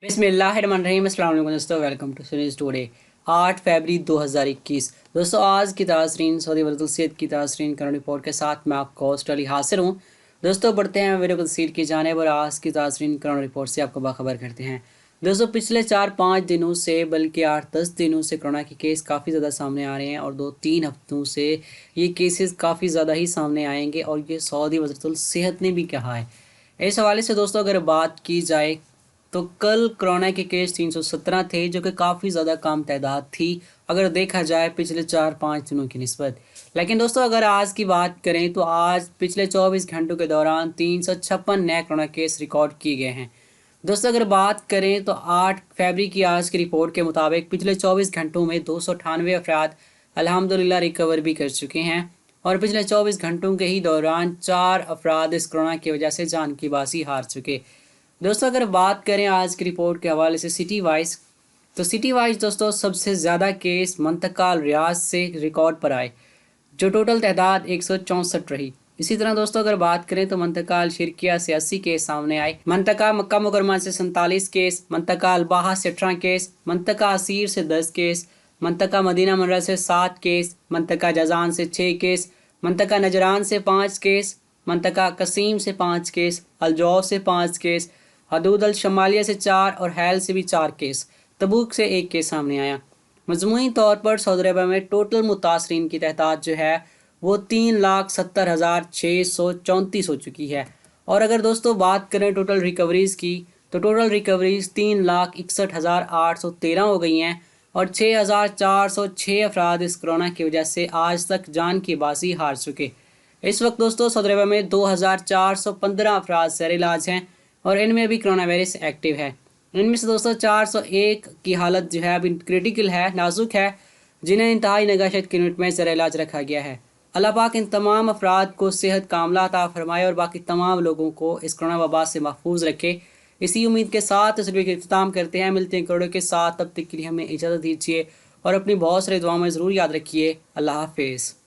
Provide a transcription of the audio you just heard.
बिस्मिल्लाहिर्रहमानिर्रहीम। अस्सलाम वालेकुम दोस्तों, वेलकम टू सीरीज टुडे। 8 फरवरी 2021 दोस्तों, आज की ताज़रीन सऊदी वरदुलसियत की ताज़रीन करंट रिपोर्ट के साथ मैं आपका होस्ट अली हासिर हूँ। दोस्तों, बढ़ते हैं वीडियो को तफसील की जानिब और आज की ताज़रीन करंट रिपोर्ट से आपको बाखबर करते हैं। दोस्तों, पिछले 4-5 दिनों से बल्कि 8-10 दिनों से कोरोना के केस काफ़ी ज़्यादा सामने आ रहे हैं और 2-3 हफ्तों से ये केसेस काफ़ी ज़्यादा ही सामने आएंगे और ये सऊदी वरदुलसियत ने भी कहा है। इस हवाले से दोस्तों अगर बात की जाए तो कल कोरोना के केस 317 थे, जो कि काफ़ी ज़्यादा कम तादाद थी अगर देखा जाए पिछले 4-5 दिनों की निस्बत। लेकिन दोस्तों अगर आज की बात करें तो आज पिछले 24 घंटों के दौरान 356 नए कोरोना केस रिकॉर्ड किए गए हैं। दोस्तों अगर बात करें तो 8 फरवरी की आज की रिपोर्ट के मुताबिक पिछले 24 घंटों में 298 अफराद अल्हम्दुलिल्लाह रिकवर भी कर चुके हैं और पिछले 24 घंटों के ही दौरान 4 अफराद इस कोरोना की वजह से जान की बाजी हार चुके। दोस्तों अगर बात करें आज की रिपोर्ट के हवाले से सिटी वाइज, तो सिटी वाइज दोस्तों सबसे ज़्यादा केस मंतका रियाज से रिकॉर्ड पर आए, जो टोटल तादाद 164 रही। इसी तरह दोस्तों अगर बात करें तो मंतका शिरकिया से 80 केस सामने आए, मंतका मक्का मुकरमा से 47 केस, मंतका अलबाहा से 18 केस, मंतका असीर से 10 केस, मंतका मदीना मनरा से 7 केस, मंतका जजान से 6 केस, मंतका नजरान से 5 केस, मंतका कसीम से 5 केस, अलजौफ से 5 केस, हदूद अल शमालिया से 4 और हैल से भी 4 केस, तबूक से 1 केस सामने आया। मजमूई तौर पर सऊदी अरब में टोटल मुतासरीन की तादाद जो है वो 3,70,634 हो चुकी है। और अगर दोस्तों बात करें टोटल रिकवरीज़ की, तो टोटल रिकवरीज़ 3,61,813 हो गई हैं और 6,406 अफराद इस कोरोना की वजह से आज तक जान की बाजी हार चुके। इस वक्त दोस्तों सऊदी अरब में 2,415 अफराद ज़ेर इलाज हैं और इनमें भी कोरोना वायरस एक्टिव है। इनमें से दोस्तों 401 की हालत जो है अभी क्रिटिकल है, नाजुक है, जिन्हें इंतहाई नगाशत की यूनिट में ज़ेर इलाज रखा गया है। अल्लाह पाक इन तमाम अफराद को सेहत कामला अता फरमाए और बाकी तमाम लोगों को इस कोरोना वबा से महफूज रखे। इसी उम्मीद के साथ इस वीडियो का इख्तिताम करते हैं। मिलते हैं करोड़ों के साथ, तब तक के लिए हमें इजाज़त दीजिए और अपनी बहुत सारी दुआओं में ज़रूर याद रखिए। अल्लाह हाफिज़।